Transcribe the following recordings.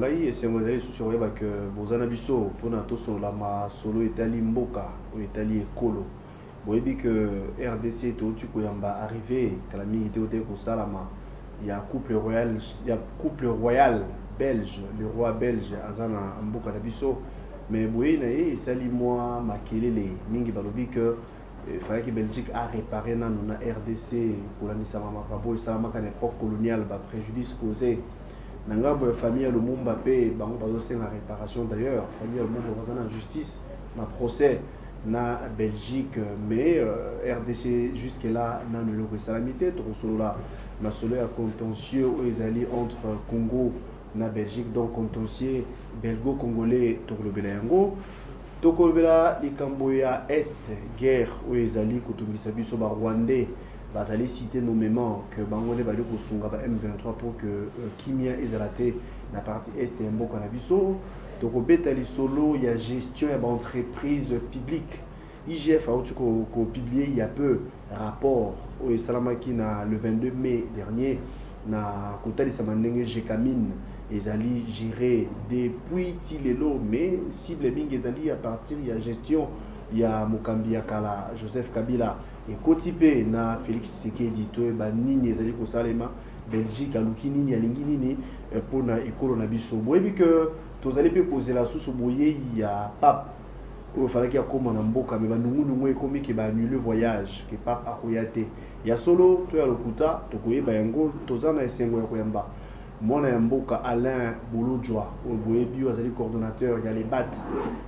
ngai et c'est moi allez sur que bozana biso pona to sur la ma solo Italie mboka ou Italie ekolo. Boyebi que RDC to tu koyamba arrivé kala mingi te ko salama. Il y a couple royal belge, le roi belge azana mboka na biso. Mais boye na e sali moi makelele mingi balobi que il fallait que Belgique a réparé na RDC pour la misama makabo et salama kan époque coloniale ba préjudice causé. Nanga bo famille le Lumumba pe bango bazo senga réparation d'ailleurs famille le Lumumba bazana en justice na procès na Belgique mais RDC jusque là na le salamité to solo là na solo ya contentieux aux ezali entre Congo na Belgique donc contentieux belgo-congolais to le belango to ko bela likambo ya est guerre aux ezali kutungisa biso ba rwandais. Vous allez citer nommément que Bangolé va aller pour M23 pour que Kimia Ezalate, la partie est et un bon cannabiso. Donc, au Betali Solo, il y a gestion et entreprise publique. IGF a publié il y a peu rapport au Salamaki le 22 mai dernier. Na Kota de Samanenge Jekamine, Ezali géré depuis Tilelo, mais cible Bing Ezali à partir il y a gestion, il y a Mokambi Akala, Joseph Kabila. Et Kotipe na Félix Tshisekedi to ba nini ezali ko salema Belgique aluki nini alingi nini pour na ekolo na biso boyebi que tozali pe poser la sous boye ya pape o fala ki akoma na mboka me ba nungu ekomi ke ba annuler voyage ke pape akoyate ya solo to ya lokuta to koyeba yango tozana esengo ya koyamba mona ya mboka Alain Boulodjoa o boyebi azali coordonnateur ya les bat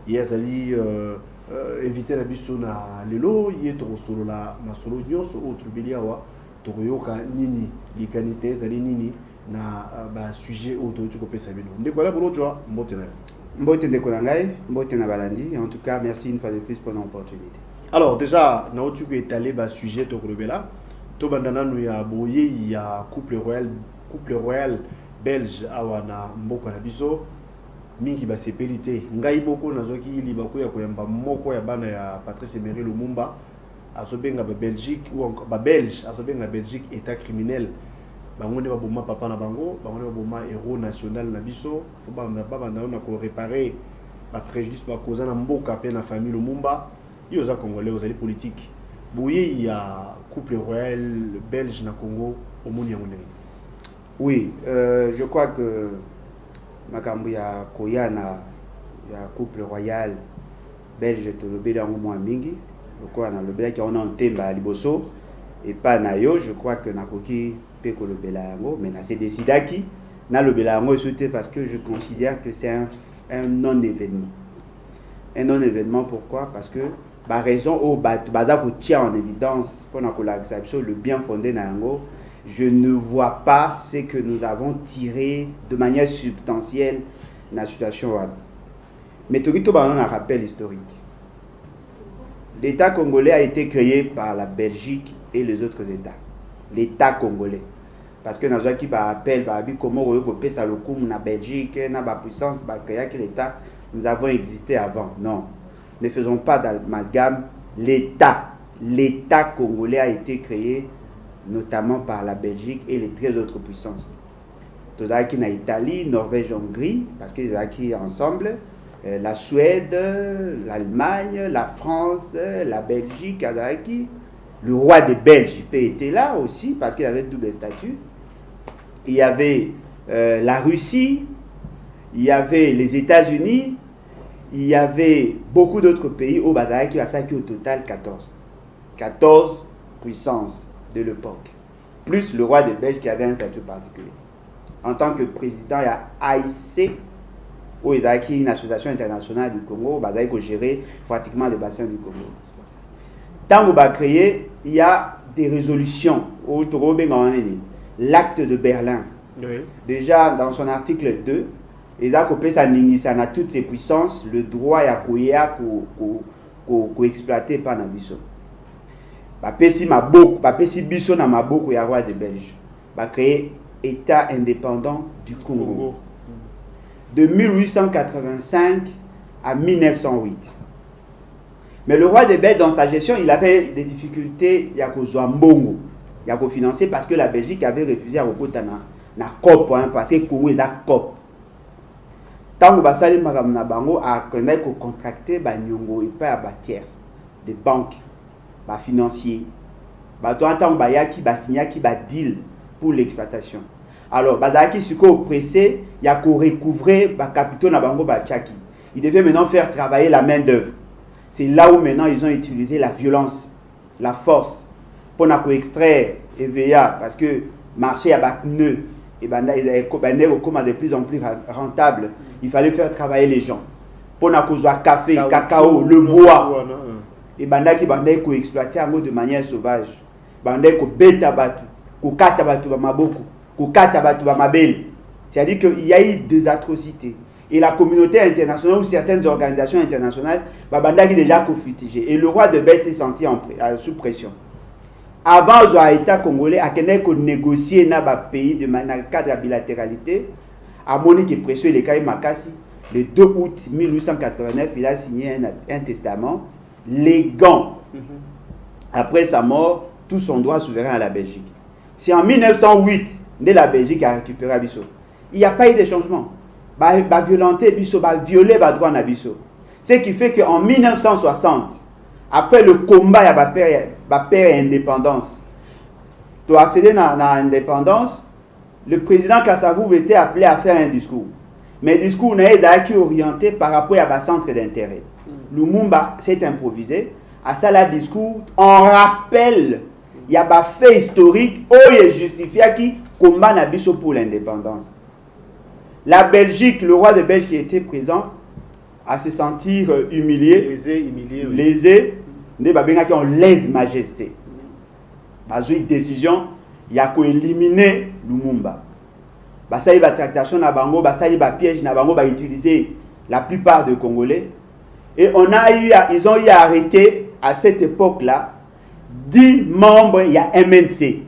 yazali invité la biso na lelo yeto solo la masolo nyonso autre biliawa to yoka nini likaniste ezali nini na ba sujet auto tu ko pesa bino ndeko la bolo jwa mbote ndeko na ngai mbote na balandi en tout cas merci une fois de plus pour l'opportunité. Alors déjà na tu ko étaler ba sujet to ko bela to bandana nu ya boye ya couple royal belge awana mboko na biso mingi ba sepelité ngai boko nazoki libako ya koyamba moko ya bana ya Patrice Emery Lumumba asobenga ba Belgique ou ba Belge asobenga Belgique état criminel bango ne ba boma papa na bango bango ne ba boma héros national na biso fo ba na ko réparer ba préjudice ba cause na mboka pe na famille Lumumba yo za congolais aux ali politique boye ya couple royal belge na Congo au moni ya monene. Oui, je crois que makambo ya koyana ya couple royal belge to lobela ngo mingi lokwa na lobela ki on entemba liboso et pas na yo je crois que nakoki pe ko lobela ngo mais na c'est décidaki na lobela ngo souté parce que je considère que c'est un non événement. Un non événement pourquoi? Parce que ba raison au baza ko tia en évidence pour na ko la le bien fondé na ngo. Je ne vois pas ce que nous avons tiré de manière substantielle dans la situation. Mais tout le monde a un rappel historique. L'État congolais a été créé par la Belgique et les autres États. L'État congolais. Parce que nous avons qui rappel, comment on peut faire le coup na Belgique, na ba puissance, ba créer l'État, nous avons existé avant. Non. Ne faisons pas d'amalgame. L'État congolais a été créé notamment par la Belgique et les 13 autres puissances. Tout ça qui en Italie, Norvège, Hongrie, parce qu'ils sont qui ensemble, la Suède, l'Allemagne, la France, la Belgique, le roi des Belges était là aussi parce qu'il avait double statut. Il y avait la Russie, il y avait les États-Unis, il y avait beaucoup d'autres pays au Bazar qui a ça qui au total 14. 14 puissances de l'époque, plus le roi des Belges qui avait un statut particulier. En tant que président, il y a AIC, où il y a une association internationale du Congo, il faut gérer pratiquement le bassin du Congo. Tant qu'on va créer, il y a des résolutions. L'acte de Berlin, oui. Déjà dans son article 2, il a coupé sa à toutes ses puissances, le droit à exploiter par Nabiso. Bapesi biso na maboko ya roi de Belge ba créer État indépendant du Congo de 1885 à 1908. Mais le roi de Belge dans sa gestion, il avait des difficultés ya kozwa mbongo ya ko financer parce que la Belgique avait refusé à rekota na COP parce que Congo est à COP. Tant que basali makambo na bango a connaître ko contracter ba nyongo et pas ba tierce, des banques, ba financiers. Ba to entend ba yaki ba signaki ba deal pour l'exploitation. Alors bazaki suko pressé, il y a ko recouvrer ba capitaux na bango ba tchaki. Ils devaient maintenant faire travailler la main d'œuvre. C'est là où maintenant ils ont utilisé la violence, la force pour na ko extraire EVA parce que marché à bas pneus et ben ils avaient de plus en plus rentable. Il fallait faire travailler les gens. Pour na ko café, cacao, le bois. Et ben qui bandait ko exploiter en mode de manière sauvage. Bandait ko beta batu, ko kata batu ba maboko, ko kata batu ba mabele. C'est-à-dire qu'il y a eu des atrocités. Et la communauté internationale ou certaines organisations internationales, bandait qui déjà fustigé. Et le roi de Belge s'est senti sous pression. Avant l'État congolais a négocié dans le pays de cadre de bilatéralité, à Monique Pression et les Kaï Makassi, le 2 août 1889, il a signé un testament léguant, après sa mort, tout son droit souverain à la Belgique. C'est en 1908 que la Belgique a récupéré Abisso. Il n'y a pas eu de changement. Va violenter Abisso, va violer le droit d'Abisso. Ce qui fait qu'en 1960, après le combat, il y a paix et indépendance. Pour accéder à l'indépendance, le président Kassavou était appelé à faire un discours. Mais le discours n'est pas orienté par rapport à un centre d'intérêt. Lumumba s'est improvisé. À ça, le discours, on rappelle, il y a un fait historique où il justifie qui combat Nabiso pour l'indépendance. La Belgique, le roi de Belgique qui était présent, à se sentir humilié, lésé, qui ont lèse-majesté. Dans une décision, il y a qu'éliminer Lumumba. Ça y va tractation na bango, ça y va piège na bango, va utiliser la plupart des Congolais. Et ils ont eu à arrêter à cette époque-là 10 membres, il y a MNC.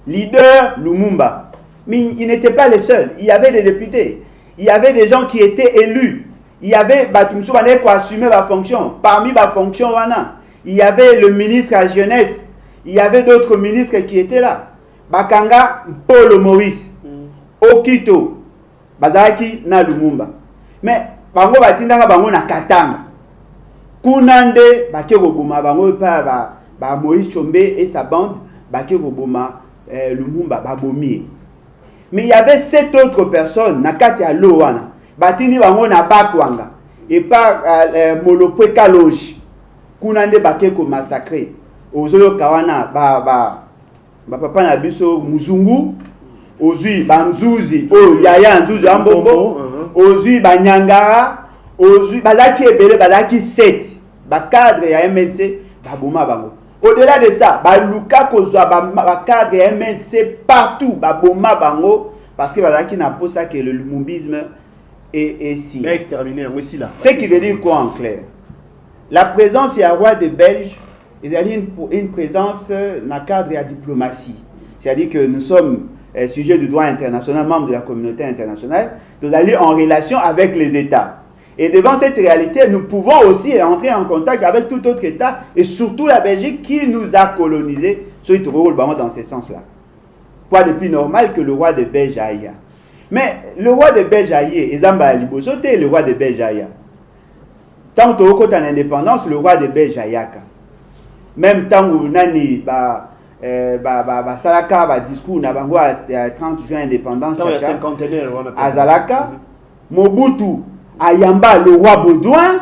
Leader Lumumba. Mais ils n'étaient pas les seuls. Il y avait des députés. Il y avait des gens qui étaient élus. Il y avait Batumsou pour assumer la fonction. Parmi la fonction, il y avait le ministre à la jeunesse. Il y avait d'autres ministres qui étaient là. Bakanga, Paul Maurice, Okito, Bazaki, na Lumumba. Mais, bango batindanga bango na Katanga. Kunande, bake robuma, bango ba Moïse Chombe et sa bande, bake robuma, Lumumba, babomi. Mais il y avait 7 autres personnes, na kati ya Lowana. Batini bango na Bakwanga. Et par Molopwe Kaloji. Kunande bake ko massacré. Ozolo kawana papa na biso Muzungu, ozui banzuzi, yaya nzuzi ambombo, ozui banyangara, ozui balaki ebele balaki 7, ba cadre ya MNC baboma bango. Au-delà de ça, baluka kozwa ba cadre ya MNC partout baboma bango parce que balaki na posa que le lumumbisme est si exterminé aussi là. Ce qui veut dire quoi en clair? La présence ya roi de Belge, il y a une présence dans le cadre de la diplomatie. C'est-à-dire que nous sommes sujets du droit international, membres de la communauté internationale, nous allons en relation avec les États. Et devant cette réalité, nous pouvons aussi entrer en contact avec tout autre État, et surtout la Belgique qui nous a colonisés, dans ce sens-là. Quoi de plus normal que le roi de Belge aïe. Mais le roi de Belge aïe, Ezamba Libosote, le roi de Belge aïe. Tant que tu as l'indépendance, le roi de Belge aïe. Même temps où nani salaka discours na bango 30 juin indépendance il y a 50aire azalaka Mobutu ayamba le roi Baudouin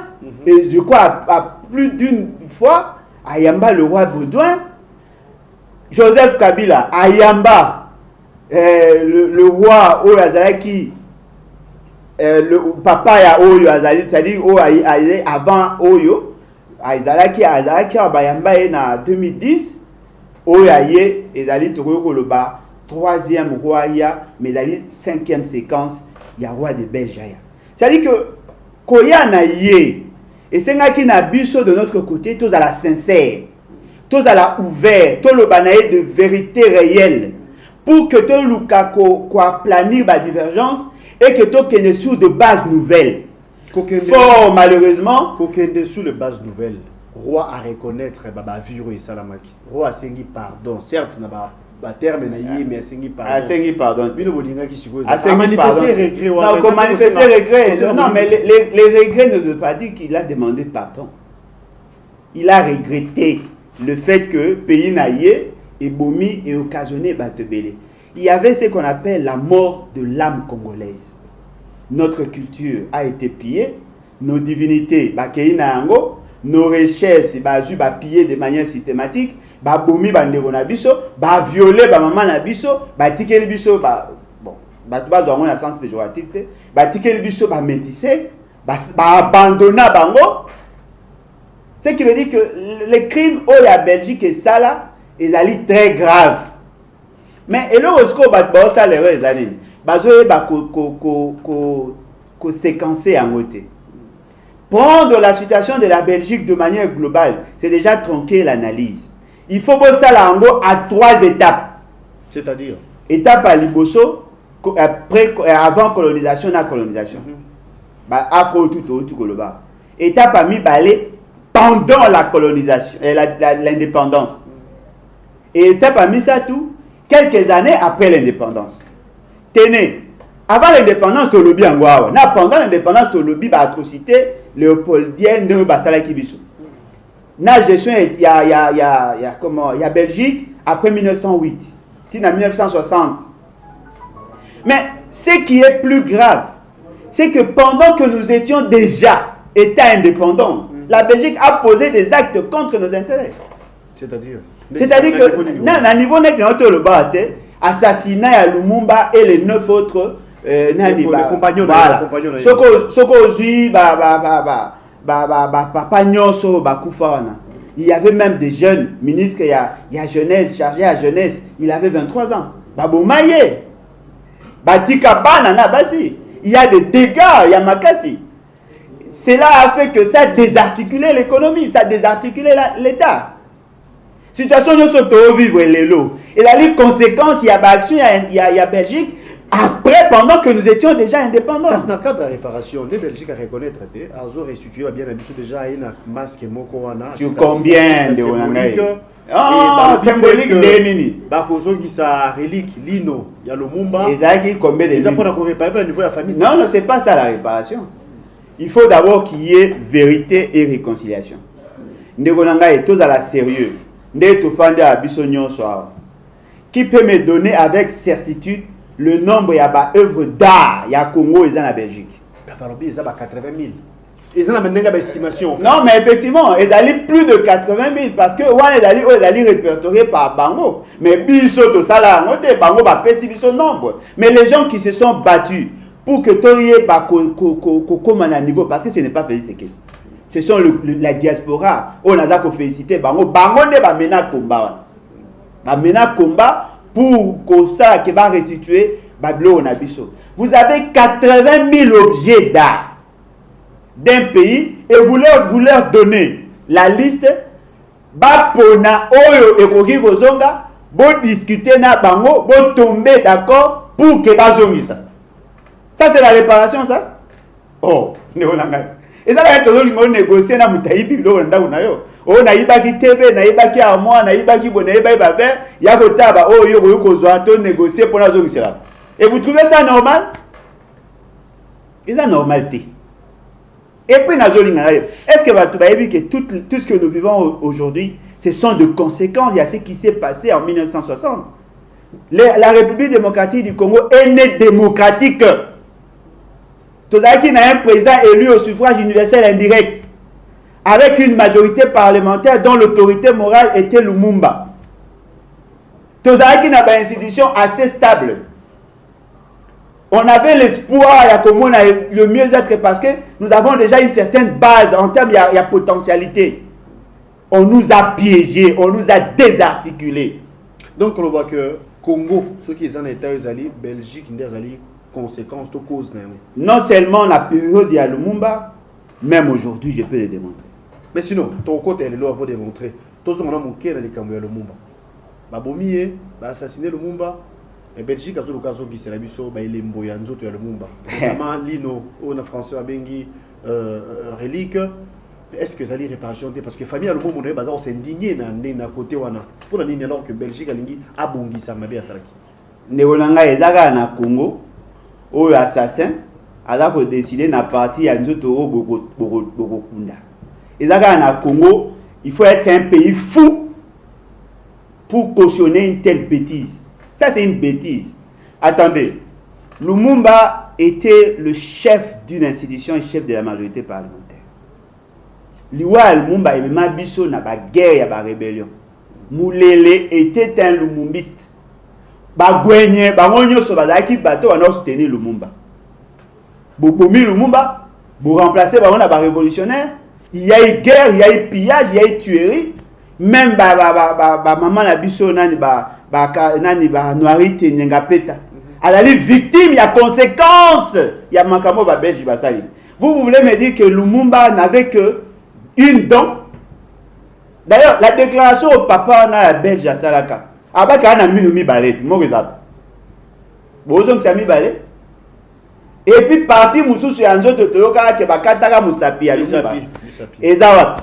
et je crois à plus d'une fois ayamba le roi Baudouin. Joseph Kabila ayamba le roi Oyo Azalaki le papa ya Oyo Azali, c'est-à-dire avant Oyo Azalaki bayamba na 2010 Oyaye ezali toko loba 3e roi ya mais ezali 5e séquence ya roi de Belge ya. C'est-à-dire que koya na ye et sengaki na biso de notre côté tous à la sincère, tous à la ouvert, tous le banaye de vérité réelle pour que tout luka ko planir ba divergence et que tout kene sur de bases nouvelles. Fort malheureusement, kokende sous les bases nouvelles. Roi à reconnaître Baba Viro et Salamaki. Roi a sengi pardon. Certes, terme na yé mais asengi pardon. Asengi pardon. Bino bolinga ki sikoyo. Asengi pardon. Regret. Non, comme manifester regret. Non, mais les regrets ne veut pas dire qu'il a demandé pardon. Il a regretté le fait que pays naïe et bomi et occasionné Batebele. Il y avait ce qu'on appelle la mort de l'âme congolaise. Notre culture a été pillée, nos divinités, nos richesses, pillées de manière systématique, bomi bandeko na biso, violer maman na biso, tikeli biso bon, dans un sens péjoratif, tikeli biso métissé, abandonner bango. Ce qui veut dire que les crimes au la Belgique et ça là, ils allaient très graves. Mais et le rosco ça les années, ko séquencer en côté. Prendre la situation de la Belgique de manière globale, c'est déjà tronquer l'analyse. Il faut que ça là en gros à 3 étapes. C'est-à-dire étape à Liboso, avant colonisation, na colonisation. Afro tout global. Étape à Mibalé pendant la colonisation, l'indépendance. Et étape à Misatou, quelques années après l'indépendance. Tenez, avant l'indépendance, tu as lobby en Guawa. Pendant l'indépendance, tu as lobby atrocité léopoldienne de Basala Kibisu. Na gestion, il y a Belgique après 1908, en 1960. Mais ce qui est plus grave, c'est que pendant que nous étions déjà État indépendant, la Belgique a posé des actes contre nos intérêts. C'est-à-dire que, à niveau net, le bas, assassinat à Lumumba et les 9 autres les compagnons. Il y avait même des jeunes ministres, il y a jeunesse, chargé à jeunesse, il avait 23 ans. Baboumaye, il y a des dégâts, il y a Makassi. Cela a fait que ça a désarticulé l'économie, ça a désarticulé l'État. Situation nous sommes vivre les lots. Et la conséquence, il y a action, il y a Belgique. Après, pendant que nous étions déjà indépendants. Dans le cadre de la réparation, les Belgiques à reconnaître, ils ont restitué bien déjà un masque Mokowana. Sur combien de symbolique symbolique de Nini. Bakozo qui sa relique, Lino, il y a le Mumba. Ils combien de ils apprennent à réparer au niveau de la famille. Non, non, c'est pas ça la réparation. Il faut d'abord qu'il y ait vérité et réconciliation. Ndegonanga est tous à la sérieux. Qui peut me donner avec certitude le nombre d'œuvres d'art à Congo et en Belgique? Ils ont 80 000. Ils ont une estimation. Non, mais effectivement, ils ont plus de 80 000 parce que ils ont répertorié par Bango. Mais Bisso, tout ça là, Bango va péter son nombre. Mais les gens qui se sont battus pour que Torié comme à niveau, parce que ce n'est pas facile, c'est ce sont la diaspora. On a félicité Bango. Bango n'est pas mené combat. Mené combat pour que ça qui va restituer Bablo Nabiso. Vous avez 80 000 objets d'art d'un pays et vous leur donnez la liste. Bapona oyo ekoki kozonga, bo discuter na bango, bo tomber d'accord pour que bazongi ça. Ça c'est la réparation ça. Oh, et ça va être négocier na mutayibi biloko ndako na yo. Oh naibaki tebe, naibaki armoire, naibaki bon, naibaki baver, ya kotaba oh yo kozwa to négocier pour la zone cela. Et vous trouvez ça normal? Et ça normalité. Et puis est-ce que tout ce que nous vivons aujourd'hui, ce sont de conséquences? Il y a ce qui s'est passé en 1960. La République démocratique du Congo est née démocratique. Tozaki n'a un président élu au suffrage universel indirect, avec une majorité parlementaire dont l'autorité morale était Lumumba. Tozaki n'a pas une institution assez stable. On avait l'espoir de le mieux-être parce que nous avons déjà une certaine base en termes de potentialité. On nous a piégés, on nous a désarticulés. Donc on voit que Congo, ceux qui sont en état, Belgique, conséquences de cause. Non seulement la période de Lumumba, même aujourd'hui, je peux le démontrer. Mais sinon, ton côté, elle doit vous démontrer. Tous on a manqué dans les camps de Lumumba. Babomi, assassiné Lumumba. En Belgique, il y a des gens qui sont Lumumba. Notamment Lino, on a François Bengi, relique. est-ce que ça les réparation parce que famille à le moment où on s'est indigné na côté wana pour la ligne alors que Belgique a lingi abongisa mabe asalaki neolanga ezaka na Congo o assassin ala ko décider na parti ya nzoto o boko kunda ezaka na Congo il faut être un pays fou pour cautionner une telle bêtise. Ça c'est une bêtise. Attendez, Lumumba était le chef d'une institution et chef de la majorité parlementaire. Liwa Lumumba et Mabiso na ba guerre ya ba rébellion. Moulele était un lumumbiste. Ba gwenye ba ngonyo so bazaki bato wana soutenir Lumumba. Bobomi Lumumba, pour remplacer ba on ba révolutionnaire, il y a eu guerre, il y a eu pillage, il y a eu tuerie. Même maman na biso nani noirite nyengapeta. À la victime, il y a conséquences. Il y a makamo ba belge basali. Vous voulez me dire que Lumumba n'avait que une dent? D'ailleurs, la déclaration au papa na belge à Salaka. Abaka na mi balé, mo rezab. Bozong sami balé. Et puis parti mususu ya nzoto toyoka ke bakataka musapi ya Lumumba. Ezawa.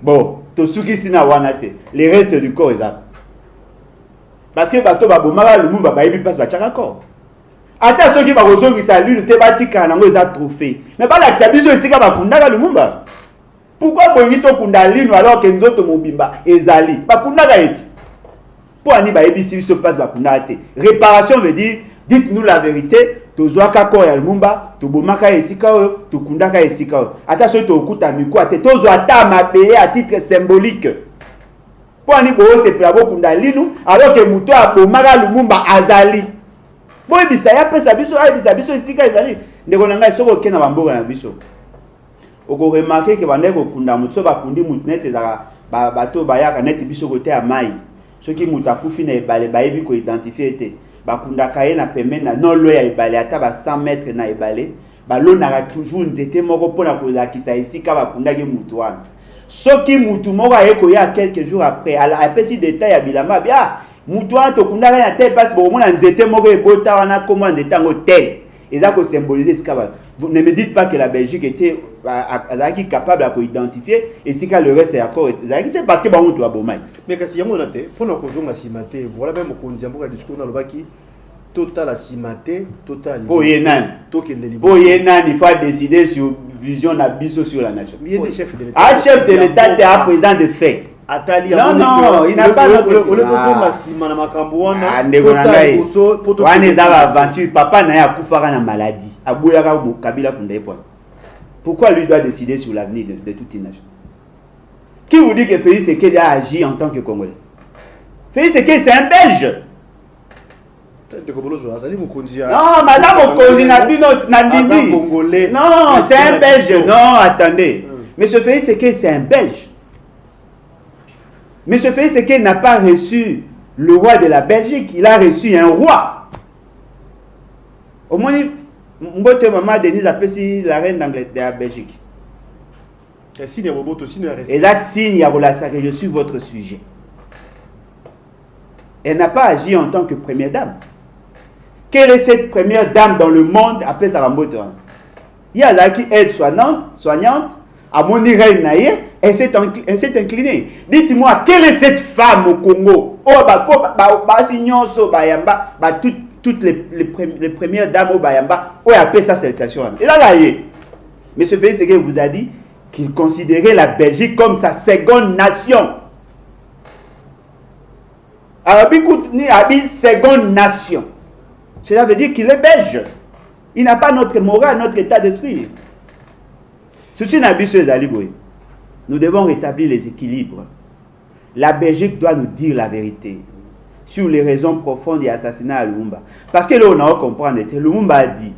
Bon, to suki sina wanate. Les restes du corps ezab. Parce que bato babomaka Lumumba bayebi passe bachaka corps. Ata soki bakozongisa lune te batika nango eza trophée. Mais balakisa biso esika bakundaka Lumumba. Pourquoi boyingi to kunda lino alors que nzoto mobimba ezali? Bakundaka eti. Pour ani bayebisi biso passe bakundaka te. Réparation veut dire dites-nous la vérité. Tozwaka corps ya Lumumba, tobomaka esika oyo, tokundaka esika oyo. Ata soki tokuta mikwa te, tozwa ata mabeye à titre symbolique. Pour ani bo se plabo kunda lino alors que muto abomaka Lumumba azali. Bo ebisa ya pesa biso, ebisa biso esika ezali. Ndeko nanga soko kena bamboka na biso. Oko remarquer que bandeko kunda muto bakundi mutu net ezaka bato bayaka net biso côté ya mai. Soki mutu akufi na ebale bayebi ko identifier te. Bakunda kaye na pemena non lo ya ebale ata ba 100 mètres na ebale balonaka toujours nzete moko pona kolakisa esika bakunda ki mutu wana. Soki mutu moko ayeko ya quelques jours après apesi détail ya bilamba bia mutu wana tokundaka na tel place bomona nzete moko ebota wana comme nzete ngo tel eza ko symboliser esika ba. Vous ne me dites pas que la Belgique était capable de identifier et si le reste est d'accord parce que bon tu as bomai. Mais kasi yango na te pona ko zonga simate voilà même ko nzambo ka discours na lobaki total asimate total boyenan il faut décider sur vision na biso sur la nation. Il y a des chefs de l'État. Un chef de l'État est un président de fait. Non, il n'a pas notre aventure. Papa n'a pas na maladie. Pourquoi lui doit décider sur l'avenir de toute une nation? Qui vous dit que Félix Sekedi a agi en tant que Congolais? Félix Sekedi c'est un Belge. Non, madame Okonzi n'a non, c'est un Belge. Non, attendez. Monsieur Félix Sekedi c'est un Belge. Monsieur Félix Sekedi n'a pas reçu le roi de la Belgique, il a reçu un roi. Au moins, Mbote Maman Denise appelle la reine d'Angleterre de la Belgique. Et là, signe à que je suis votre sujet. Elle n'a pas agi en tant que première dame. Quelle est cette première dame dans le monde appelée Sarah Mbote? Il y a là qui aide soignante, à mon reine elle s'est inclinée. Dites-moi, quelle est cette femme au Congo? Toutes les premières dames au Bayamba ont appelé sa salutation. Et là, M. Félix Sekedi vous a dit qu'il considérait la Belgique comme sa seconde nation. Seconde nation. Cela veut dire qu'il est belge. Il n'a pas notre morale, notre état d'esprit. Ceci n'a pas de nous devons rétablir les équilibres. La Belgique doit nous dire la vérité sur les raisons profondes de l'assassinat à Lumumba. Parce que là, on a compris que Lumumba a dit,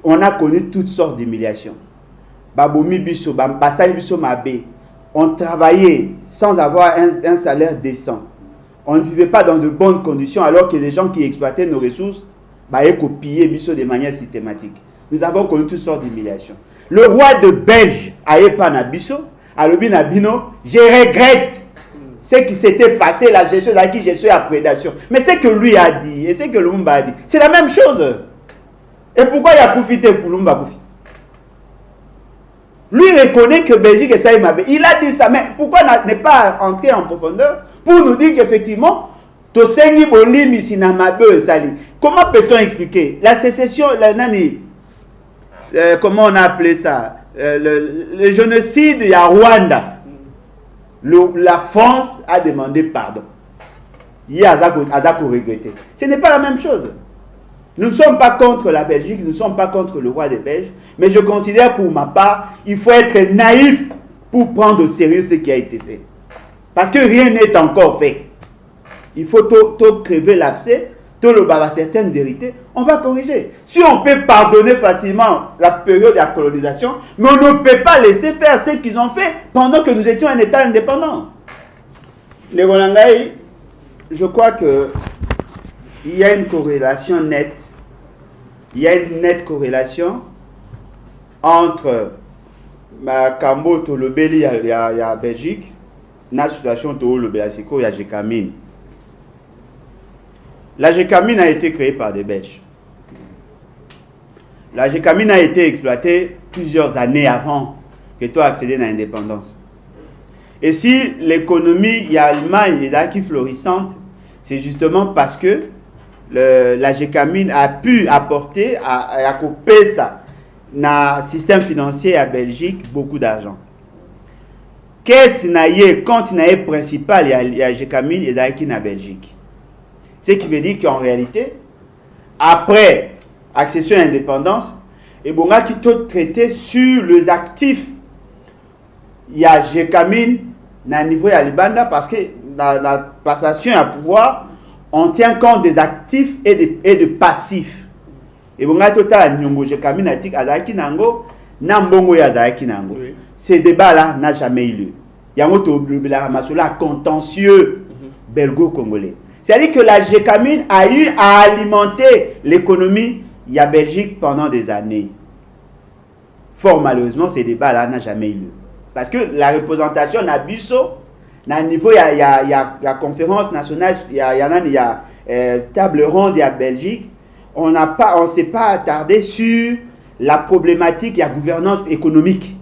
on a connu toutes sortes d'humiliations. Babomi biso, basali biso mabe. On travaillait sans avoir un salaire décent. On ne vivait pas dans de bonnes conditions alors que les gens qui exploitaient nos ressources copiaient biso de manière systématique. Nous avons connu toutes sortes d'humiliations. Le roi de Belge, Ayepa Nabiso, Alobi Nabino, je regrette ce qui s'était passé, la gestion la prédation. Mais c'est que lui a dit, et c'est que Lumumba a dit, c'est la même chose. Et pourquoi il a profité pour Lumumba? Lui reconnaît que Belgique est ça, il a dit ça, mais pourquoi ne pas entrer en profondeur pour nous dire qu'effectivement, comment peut-on expliquer la sécession, comment on a appelé ça, le génocide à Rwanda? La France a demandé pardon. Il y a Azako regretté. Ce n'est pas la même chose. Nous ne sommes pas contre la Belgique, nous ne sommes pas contre le roi des Belges, mais je considère pour ma part, il faut être naïf pour prendre au sérieux ce qui a été fait. Parce que rien n'est encore fait. Il faut tout crever l'abcès, tout le bas certaines vérités, on va corriger. Si on peut pardonner facilement la période de la colonisation, mais on ne peut pas laisser faire ce qu'ils ont fait pendant que nous étions un État indépendant. Les Rolangaï, je crois qu'il y a une corrélation nette. Il y a une nette corrélation entre Makambo Tolobeli à Belgique, la situation de Belgique, à Gécamine. La Gécamine a été créée par des Belges. La Gécamine a été exploitée plusieurs années avant que toi accéder à l'indépendance. Et si l'économie Allemagne est acquis florissante, c'est justement parce que la Gécamine a pu apporter à couper ça dans le système financier à Belgique beaucoup d'argent. Qu'est-ce que compte principal il y a Gécamine et d'acquis na Belgique? Ce qui veut dire qu'en réalité, après accession à l'indépendance, et bon qui tout traité sur les actifs, il y a Gécamine à niveau de Libanda parce que dans la passation à pouvoir, on tient compte des actifs et de passifs. Et bon total nyongo Gécamine atik azaki nango na mbongo ya azaki nango. Ces débats là n'a jamais eu lieu. Il y a un autre contentieux belgo-congolais. C'est-à-dire que la Gécamine a eu à alimenter l'économie de la Belgique pendant des années. Fort malheureusement, ces débats-là n'ont jamais eu lieu. Parce que la représentation n'a biso, à niveau, il y a conférence nationale, il y a table ronde de la Belgique, on ne s'est pas attardé sur la problématique de la gouvernance économique,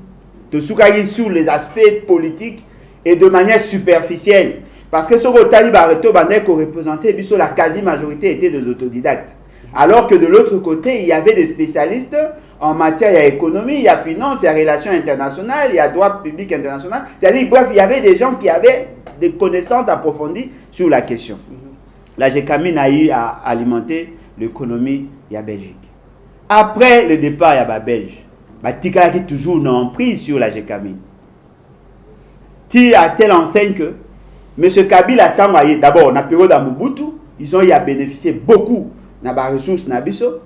sur les aspects politiques et de manière superficielle. Parce que ce que Talibareto représentait, la quasi-majorité était des autodidactes. Alors que de l'autre côté, il y avait des spécialistes en matière d'économie, il y a finance, il y a relations internationales, il y a droit public international. C'est-à-dire, bref, il y avait des gens qui avaient des connaissances approfondies sur la question. La Gécamine a eu à alimenter l'économie de la Belgique. Après le départ, il y a la Belge. Tika qui toujours non pris sur la Gécamine. Ti à telle enseigne que M. Kabila d'abord, dans la période de Mobutu, ils ont bénéficié beaucoup de la ressources nabiso.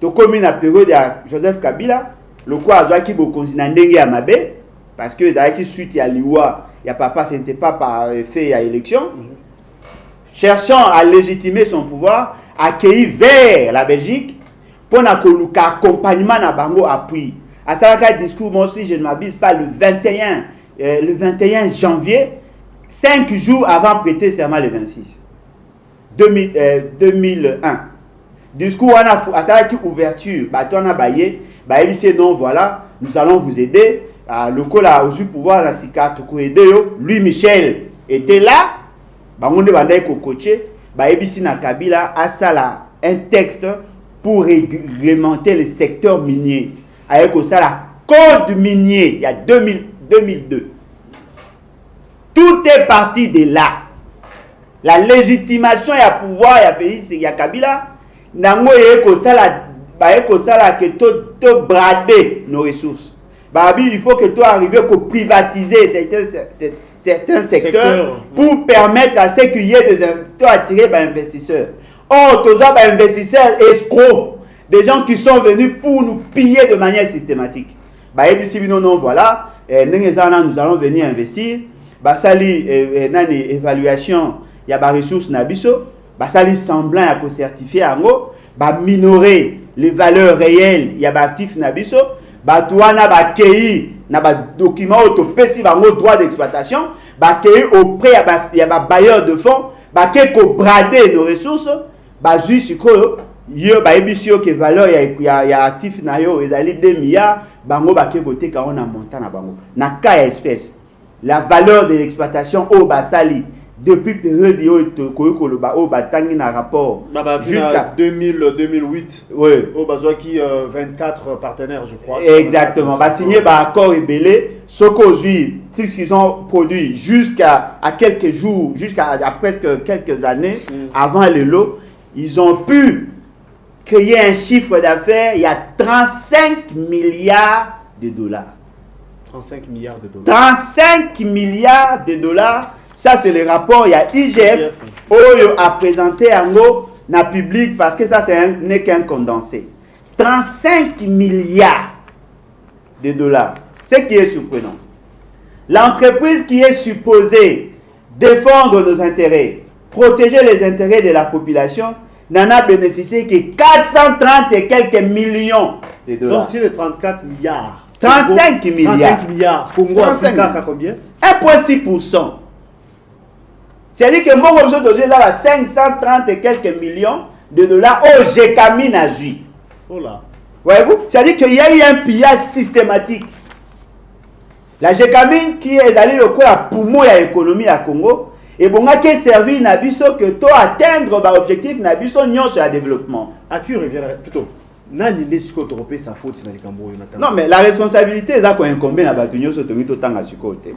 Donc, comme dans la période de Joseph Kabila, le quoi a qui beaucoup à Mabé, parce que qui suite à l'Iwa, il y a papa, ce n'était pas par fait à l'élection. Cherchant à légitimer son pouvoir, accueilli vers la Belgique pour un accompagnement à Bango appui. À ça, le discours, moi aussi, je ne m'abuse pas, le 21 janvier, 5 jours avant de prêter serment le 26 2001. Discours à ça ouverture, on a baillé, non voilà, nous allons vous aider. Le col a aussi pouvoir la carte lui Michel était là, on est coaché, na Kabila a ça un texte pour réglementer le secteur minier. Avec ça la code minier, il y a 2002. Tout est parti de là. La légitimation et le pouvoir, il y a Kabila, il faut brader nos ressources. Il faut que tu arrives à privatiser certains secteurs pour permettre à ce qu'il y ait des investisseurs. Or, tous les investisseurs escrocs, des gens qui sont venus pour nous piller de manière systématique. Non, voilà, nous allons venir investir. Évaluation, il y a des ressources nabiso, semblant à certifier en haut, minorer les valeurs réelles, il y a des actifs nabiso, douana accueilli na document autopéci droit d'exploitation, auprès il y a des bailleurs de fonds, brader nos ressources, juste yo ba ebisio que valeur ya actif na yo ezali 2 milliards bango ba ke côté ka on a montant na bango na cas espèce la valeur de l'exploitation au basali depuis période yo ko ba o batangi na rapport jusqu'à 2008 oui au besoin qui 24 partenaires je crois exactement ba signé ba accord ébélé ce qu'aujourd'hui qu'ils ont produit jusqu'à quelques jours jusqu'à presque quelques années avant le lot ils ont pu créer un chiffre d'affaires il y a 35 milliards de dollars 35 milliards de dollars 35 milliards de dollars. Ça, c'est le rapport. Il y a IGF Oyo a présenté en haut na public parce que ça, n'est qu'un condensé. 35 milliards de dollars. Ce qui est surprenant. L'entreprise qui est supposée défendre nos intérêts, protéger les intérêts de la population, n'en a bénéficié que 430 et quelques millions de dollars. Donc, c'est les 34 milliards. 35 milliards. 35 milliards. Congo, Africa, à combien 1,6%. C'est-à-dire que mon objet d'aujourd'hui est à 530 et quelques millions de dollars au GECAMINE à J. Oh là. Voyez-vous? C'est-à-dire qu'il y a eu un pillage systématique. La GECAMINE qui est allée le coup à poumon de l'économie à Congo, et bon, qui a servi Nabiso que toi atteindre l'objectif Nabiso nyon sur le développement. À qui revient plutôt? Nani nesiko tropé sa faute dans les Cambodge. Non, mais la responsabilité est qu'on incombe à Batunyo sur le temps à côté.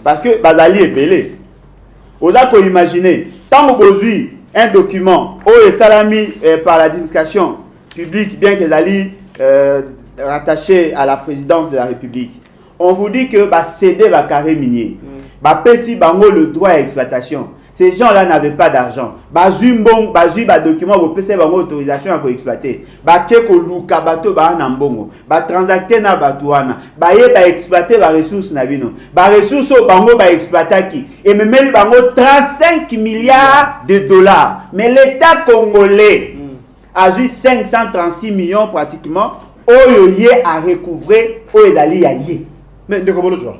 Parce que Bazali est belé. Vous avez imaginé, tant que vous avez un document où est salami par l'administration publique, bien que Zali rattaché à la présidence de la République, on vous dit que va céder va carré minier, va payer bango le droit à exploitation. Ces gens-là n'avaient pas d'argent. Ba zumbong, ba zu ba document vous payer bango autorisation à exploiter. Ba keko luka bato ba nambongo, ba transacter na batuana, ba ye ba exploiter ba ressources na bino. Ba ressources au bango ba exploiter qui et même les bango 35 milliards de dollars. Mais l'État congolais a eu 536 millions pratiquement oyo ye a recouvrer oyo dali ya ye. Mais ndeko bolo jwa.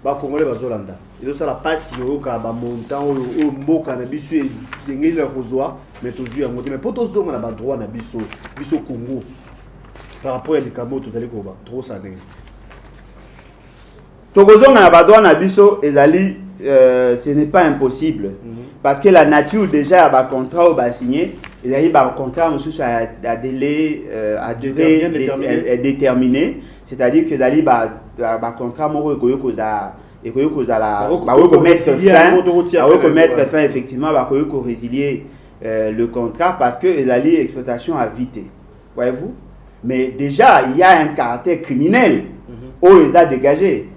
Ba congolais ba zolanda. Ils ont la passe au montant au mboka na biso et zengeli la kozwa mais tozui yango mais pour tozonga na ba droit na biso Congo par rapport à likamo tozali ko ba trop ça ndenge tokozonga na ba droit na biso ezali ce n'est pas impossible parce que la nature déjà ba contrat au ba signé ezali ba contrat monsieur à délai à durée déterminée c'est-à-dire que ezali ba contrat moko ekoyo koza et que mettre fin effectivement à résilier le contrat parce que les alliés exploitation a vité, voyez-vous. Mais déjà il y a un caractère criminel où ils a dégagé.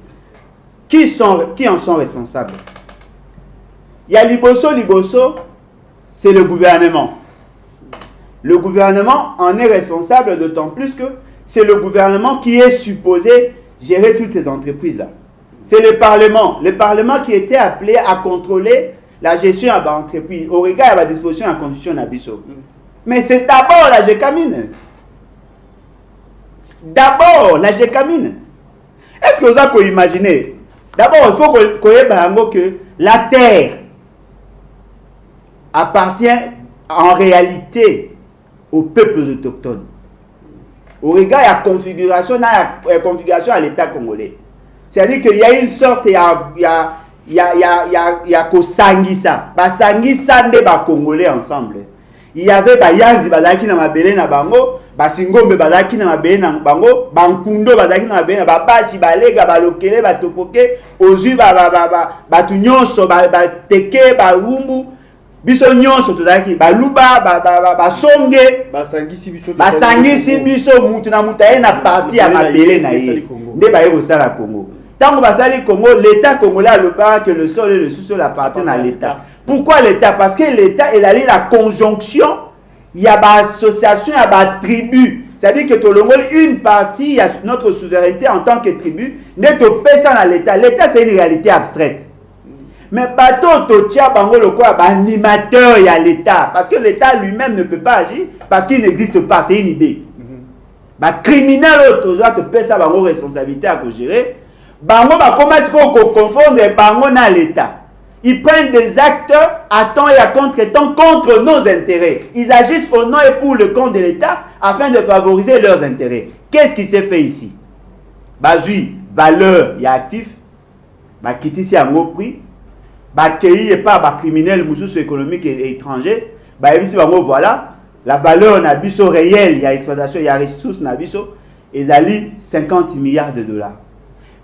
Qui en sont responsables? Il y a Liboso, c'est le gouvernement. Le gouvernement en est responsable d'autant plus que c'est le gouvernement qui est supposé gérer toutes ces entreprises là. C'est le Parlement qui était appelé à contrôler la gestion de l'entreprise au regard de la disposition de la Constitution d'Abisso. Mais c'est d'abord la GECAMINE. D'abord la GECAMINE. Est-ce que vous avez imaginé? D'abord, il faut que la terre appartient en réalité aux peuples autochtones. Au regard de la configuration à l'État congolais. C'est-à-dire qu'il y a une sorte, il y a Kosangisa. Basangisa nde ba Congolais ensemble. Il y avait Bayanzi bazaki na mabele na bango, Basingombe bazaki na mabele na bango, Bankundo bazaki na mabele na babachi balega balokele batopoke, ozu batu nyonso bateke barumbu, biso nyonso tozaki baluba basonge, basangisi biso mutu na mutaye na parti ya mabele na ye. Nde baye kosala Congo. Tant que Basali Congo, l'État congolais a le pas que le sol et le sous-sol appartiennent à l'État. Pourquoi l'État? Parce que l'État est allé la conjonction, il y a une association, il y a une tribu. C'est-à-dire que tout le monde, une partie, il y a notre souveraineté en tant que tribu, n'est pas personne à l'État. L'État, c'est une réalité abstraite. Mais bateau, Totia, Bango, le quoi, animateur, il y a l'État. Parce que l'État lui-même ne peut pas agir, parce qu'il n'existe pas, c'est une idée. Criminel, tu peux ça, Bango, responsabilité à gérer. Bango va commencer à confondre Bango dans l'État. Ils prennent des actes à temps et à contre-temps contre nos intérêts. Ils agissent au nom et pour le compte de l'État afin de favoriser leurs intérêts. Qu'est-ce qui s'est fait ici? Bazui, valeur, il y a actif. Bah, quitte ici à un prix. Bah, qu'il n'y ait pas criminel, économique et étranger. Bah, ici, voilà. La valeur, on a vu réel, il y a exploitation, il y a ressources, on a vu 50 milliards de dollars.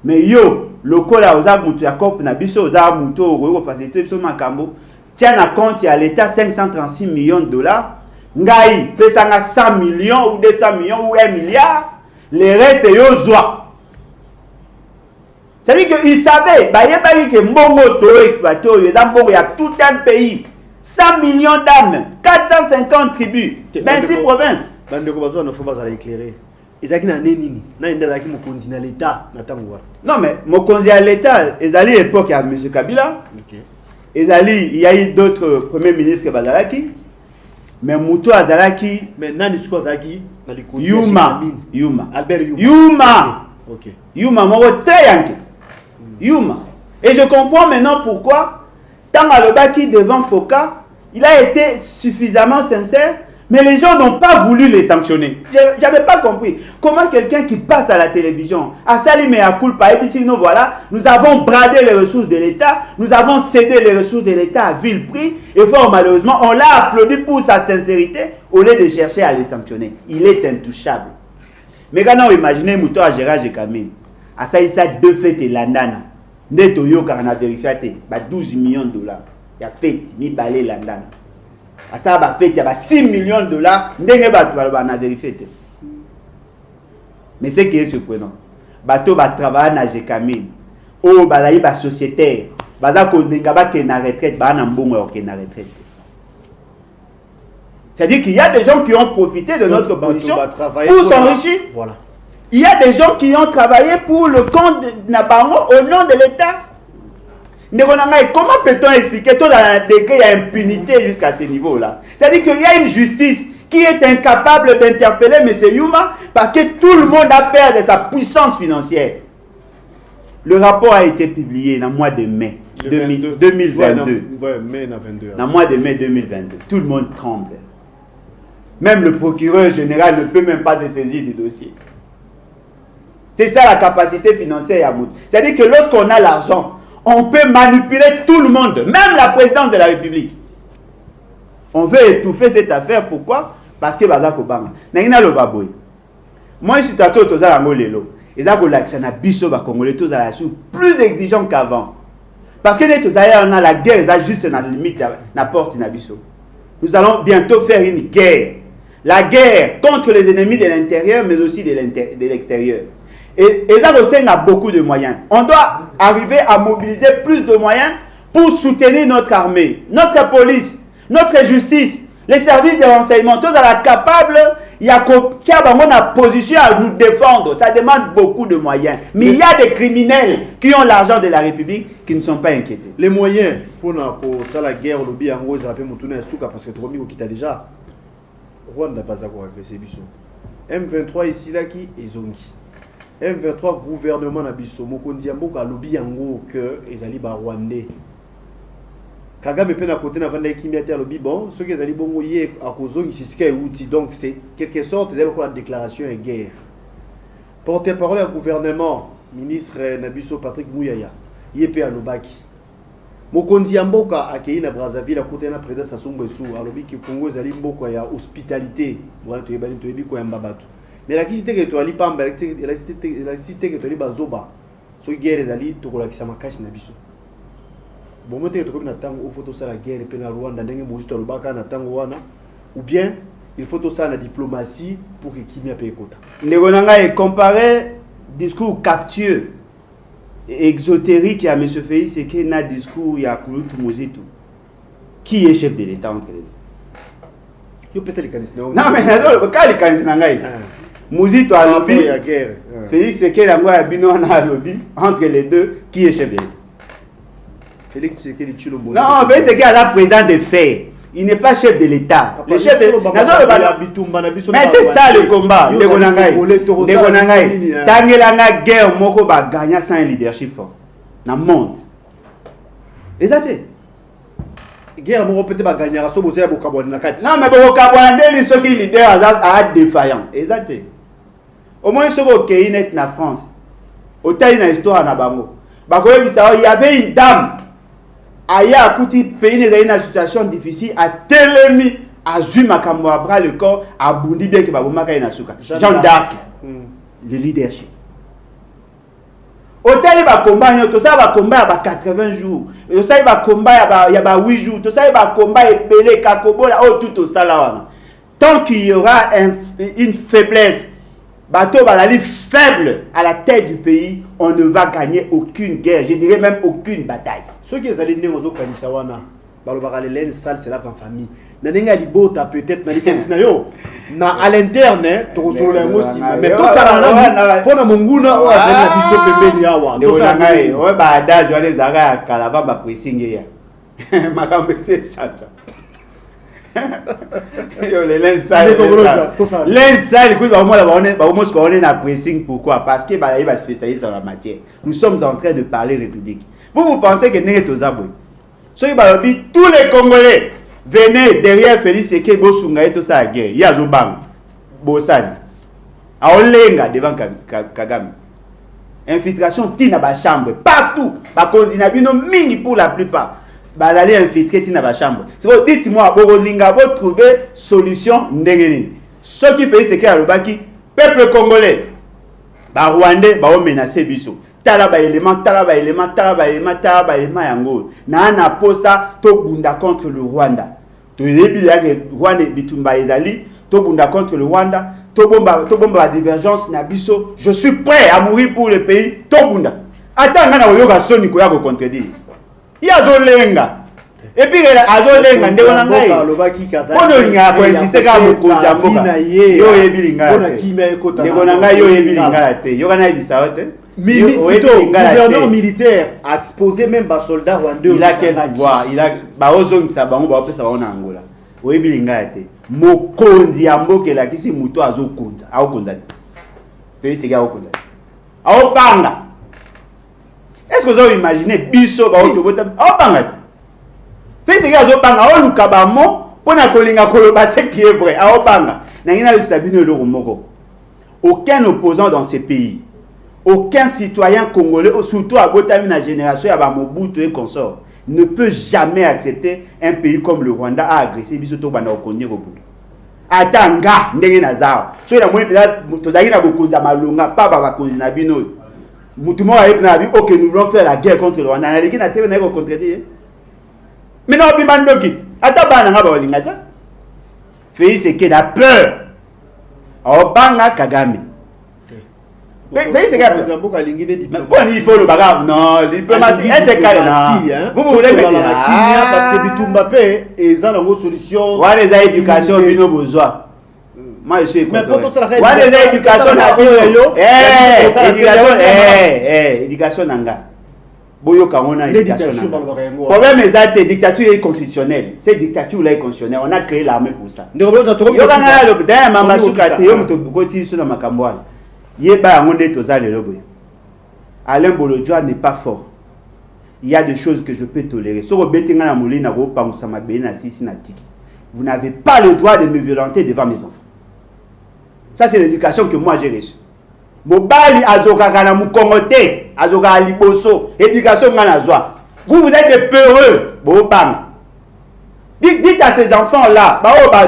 Mais yo, le col à Oza Moutou, Yacob, Nabiso, Oza Moutou, facilité, Makambo, tient à compte, il y a l'État 536 millions de dollars. Ngaï, pesanga 100 millions ou 200 millions ou 1 milliard. Les restes, yo, zoa. C'est-à-dire qu'ils savaient, il y a pas que Mbongo to exploité, il y a tout un pays, 100 millions d'âmes, 450 tribus, 26 provinces. Non, mais mon conseiller à l'État, ils allaient à l'époque à M. Kabila, il y a eu d'autres premiers ministres que Bazalaki, mais Moutou Azalaki, Yuma, Albert Yuma, ok. Yuma, Yuma. Et je comprends maintenant pourquoi, tant à l'Obaki devant Foka, il a été suffisamment sincère, mais les gens n'ont pas voulu les sanctionner. Je n'avais pas compris. Comment quelqu'un qui passe à la télévision, à Salim et à Kulpa, et puis sinon voilà, nous avons bradé les ressources de l'État, nous avons cédé les ressources de l'État à vil prix, et fort malheureusement, on l'a applaudi pour sa sincérité, au lieu de chercher à les sanctionner. Il est intouchable. Mais quand on imagine Mouto à Gérard Jekamine, à ça, il y a 2 fêtes et landana. Neto yo car on a vérifié 12 millions de dollars. Il y a fait mi balé landana. À ça va fait il y a 6 millions de dollars. Ndenge ba on a vérifié. Mais ce qui est surprenant, bateau va travailler na Jekamine. Oh balayi ba sociétaire. Baza ko linga ba ke na retraite ba na mbongo ke na retraite. C'est-à-dire qu'il y a des gens qui ont profité de notre position pour s'enrichir. Voilà. Il y a des gens qui ont travaillé pour le compte de Nabango au nom de l'État. Comment peut-on expliquer tout dans un décret, il y a impunité jusqu'à ce niveau-là? C'est-à-dire qu'il y a une justice qui est incapable d'interpeller M. Yuma parce que tout le monde a peur de sa puissance financière. Le rapport a été publié dans le mois de mai 2022. Dans le mois de mai 2022. Tout le monde tremble. Même le procureur général ne peut même pas se saisir du dossier. C'est ça la capacité financière à Moutou. C'est-à-dire que lorsqu'on a l'argent, on peut manipuler tout le monde, même la présidente de la République. On veut étouffer cette affaire, pourquoi? Parce que Bazak Obama. Moi, je suis à tout aux Aramolelo. Et ça, plus exigeant qu'avant. Parce que on a la guerre, juste dans la limite, la porte Nabiso. Nous allons bientôt faire une guerre. La guerre contre les ennemis de l'intérieur, mais aussi de l'extérieur. Et ça aussi, on a beaucoup de moyens. On doit arriver à mobiliser plus de moyens pour soutenir notre armée, notre police, notre justice, les services de renseignement. Tous sont capables, il y a une position à nous défendre. Ça demande beaucoup de moyens. Mais il y a des criminels qui ont l'argent de la République qui ne sont pas inquiétés. Les moyens pour ça, la guerre, le bien, en gros, ils appellent Moutouna et Souka parce que tu as quitte déjà. Rwanda n'a pas à quoi agresser Bissot. M23 ici, là, qui est Zongi. M23 gouvernement na biso mokonzi ya mboka lobi yango que ezali ba rwandais. Kagame pe na côté na vanda kimia lobi bon ceux qui ezali bongo yé a kozongi sisika e outi donc c'est quelque sorte ezali ko la déclaration de guerre. Porte-parole du gouvernement ministre na biso Patrick Mouyaya yé alobaki. Mokonzi ya mboka akei na Brazzaville a côté na président Sassou Nguesso alobi ki Congo ezali mboka ya hospitalité voilà to yebani to yebi ko ya mbabatu. Mais la cité que tu as li pamba la cité que tu as li bazoba so guerre ezali to kola kisama kashi na biso bon moté to ko na tango au photo ça la guerre pe na Rwanda ndenge mo juste lobaka na tango wana ou bien il faut tout ça la diplomatie pour que kimia pe ekota ndeko nanga e comparer discours captieux et exotérique à M. Félix c'est que na discours ya Kulutu Mozitu qui est chef de l'État entre les deux. Yo pesa likanisi non mais nazo ka likanisi na ngai Mouzito à lobby, Félix Tshisekedi a bino na lobby entre les deux, qui est chef de l'État? Félix Tshisekedi Tshilombo. Non, Félix Tshisekedi est le président de fait. Il n'est pas chef de l'État. Le chef de l'État. Mais c'est ça le combat. Ndegonangai. Tangelanga guerre moko ba gagner sans un leadership fort. Na monde. Exactement. guerre mo peut-être ba gagner so boza bo kabwa na kati. Non mais bo kabwa ndeli soki leader a défaillant. Exactement. Au moins ce que est net na France. Au taille na histoire na bango. Ba ko yebisa il y avait une dame aya akuti pays dans une situation difficile à telemi a zui makambo à bras le corps a bundi bien que ba bomaka ina suka. Jean d'Arc. Le leadership. Hôtel va combat, tout ça va combat à 80 jours. Tout ça va combat il y a 8 jours. Tout ça va combat et belé kakobola oh tout ça là. Tant qu'il y aura une faiblesse, bateau va aller faible à la tête du pays, on ne va gagner aucune guerre, je dirais même aucune bataille. Ceux qui sont allés dans les kanisa wana, balobakale salle c'est la famille. Nanenga libota peut-être na likensi yo. Na à l'interne, to solo la ngosi, mais to ça là pona monguna o azali na biso pembeni awa. To ça ngai, o ba adage wale zaka kalaba ba pressing ya. Makambe se chacha. Yo le lensal. Lensal écoute au moins on est na pressing pourquoi? Parce que ba il spécialiste dans la matière. Nous sommes en train de parler république. Vous pensez que n'est to zabwe. Soki ba lobi tous les Congolais venez derrière Félix Eke Bosunga et tout ça à guerre. Il y a Zobang, Bossani. A Olenga devant Kagame. Infiltration tina ba chambre. Partout. Ba konzinabino mingi pour la plupart. Ba l'aller infiltrer tina ba chambre. C'est dites-moi, Borolinga, vous trouver solution ndengeni. Ce qui fait c'est que Alobaki, peuple congolais, ba Rwandais, ba menacer biso. Talaba élément yango na posa to bunda contre le Rwanda to yebi ya Rwanda bitumba ezali to bunda contre le Rwanda to bomba la divergence na biso je suis prêt à mourir pour le pays to bunda atanga na yoga soni ko ya ko contredire ya zo lenga et puis azolenga ndeko na ngai kono linga ko insister ka mokonzi ya mboka yo yebi linga ndeko na ngai yo yebi linga te yo kana ibisa te. Gouverneur militaire a exposé même bas soldats rwandais. Il a quel pouvoir? Il a baozong sabango ba pesa ba na Angola. Oyebi linga te. Mokonzi ya mboka la kisi muto azokonza. Aokonza. Pays c'est gars aokonza. Aopanga. Est-ce que vous avez imaginé biso ba otobota? Aopanga. Pays c'est gars azopanga oluka ba mo pona kolinga koloba ce qui est vrai. Aopanga. Nangina le sabino le moko. Aucun opposant dans ces pays. Aucun citoyen congolais, surtout à Botamina génération, à Mobutu et consorts, ne peut jamais accepter un pays comme le Rwanda à agresser Bisoto Bana Okonye Robudu. Atanga, Ndenge Nazar. So il y a moins de Todagina Bokonza Malonga, pas Babakonzi Nabino. Moutumo a dit ok, nous voulons faire la guerre contre le Rwanda. On a été contredire. Mais non, Bimando quitte. Atabana Baolingata. Félix c'est qu'il a peur. Obanga Kagame. Mais c'est grave. Il faut le bagarre. Non, diplomatie. C'est carré. Vous voulez mettre parce que Bitumba P et ça la solution. Voilà les éducations bino besoin. Moi je suis content. Voilà les éducations na éducation nanga. Boyo kamona éducation. Problème est dictature constitutionnelle. Cette dictature là est constitutionnelle. On a créé l'armée pour ça. Yo kana le derrière mama sukate yo muto bukoti sur na makambwa. Alain Bolodjoa n'est pas fort. Il y a des choses que je peux tolérer. Vous n'avez pas le droit de me violenter devant mes enfants. Ça, c'est l'éducation que moi j'ai reçue. Mobali azokaka mukongote, azoka liboso, éducation ngana. Vous êtes peureux, bopang. Dites à ces enfants-là,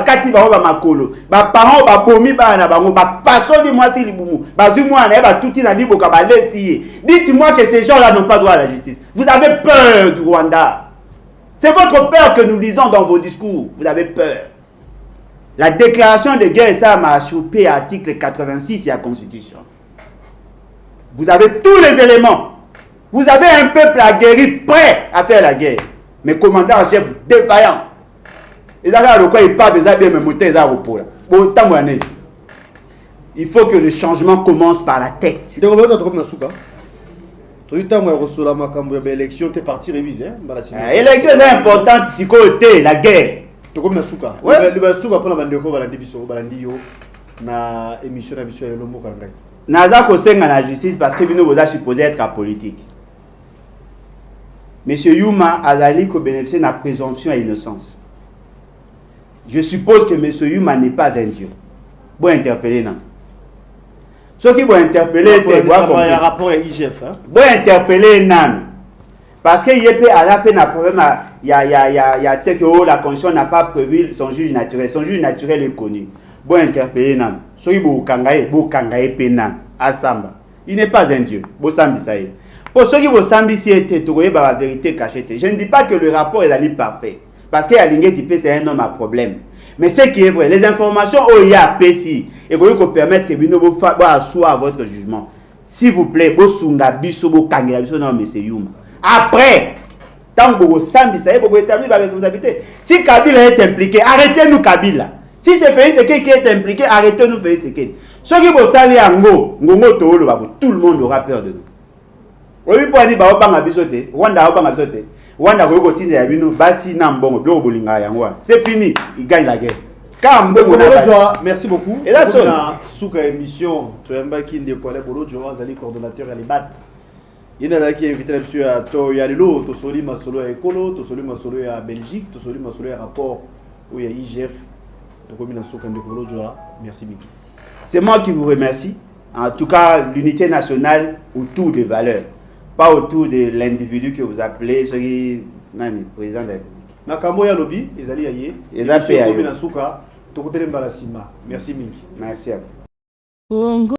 kati ba makolo, ba parents ba bomi ba na bango, ba pasoli moi si libumu, ba zumwa na ba touti na liboka ba lesi. Dites-moi que ces gens-là n'ont pas droit à la justice. Vous avez peur du Rwanda. C'est votre peur que nous lisons dans vos discours. Vous avez peur. La déclaration de guerre, ça m'a chopé à l'article 86 de la Constitution. Vous avez tous les éléments. Vous avez un peuple aguerri, prêt à faire la guerre. Mais commandant en chef défaillant. Il faut que le changement commence par la tête. L'élection est partie révisée. L'élection est importante si côté la guerre. Naza kosenga na justice parce que bino boza supposé être politique. Monsieur Yuma Azali ko bénéficier de la présomption à innocence. Je suppose que Monsieur Yuma n'est pas un dieu. Bon interpeller non. Ceux qui vont interpeller il y a un rapport à IGF. Bon interpeller non. Parce que YP a la peine à problème, il y a tel que la condition n'a pas prévu son juge naturel. Son juge naturel est connu. Bon interpeller non. Ceux qui vont kangaye pénan. Asamba. Il n'est pas un dieu. Bon sambi ça y est. Pour ceux qui vont sambi si était trouvé par la vérité cachée. Je ne dis pas que le rapport est allé parfait. Parce qu'il y a l'ingé c'est un homme à problème. Mais ce qui est vrai, les informations il y a PSI et vous pouvez permettre que vous asseoir votre jugement. S'il vous plaît, vous sunga biso vous kangela biso non monsieur Yuma. Après, tant que vous sambi ça y est, vous établir la responsabilité. Si Kabila est impliqué, arrêtez-nous Kabila. Si c'est Félix Sekei qui est impliqué, arrêtez-nous Félix Sekei. Ceux qui vont salir en go, tout le monde aura peur de nous. Oui, pour dire bah pas ma bisoté, Rwanda pas ma bisoté. Rwanda ko kotinda ya bino basi na mbongo bio bolinga yango. C'est fini, il gagne la guerre. Merci beaucoup. Et là sur la souka émission, tu as qui ne poilait bolo jo azali coordonnateur à l'IBAT. Il y en a qui invité monsieur à to yalilo, to soli masolo à Ekolo, to soli masolo à Belgique, to soli masolo à rapport où il y a IGF. Donc comme il souka de bolo jo. Merci beaucoup. C'est moi qui vous remercie. En tout cas, l'unité nationale autour des valeurs. Pas autour de l'individu que vous appelez, celui président de la République. Nakambo ya lobby, ezali aye. Ezali aye. Merci Mingi. Merci à vous.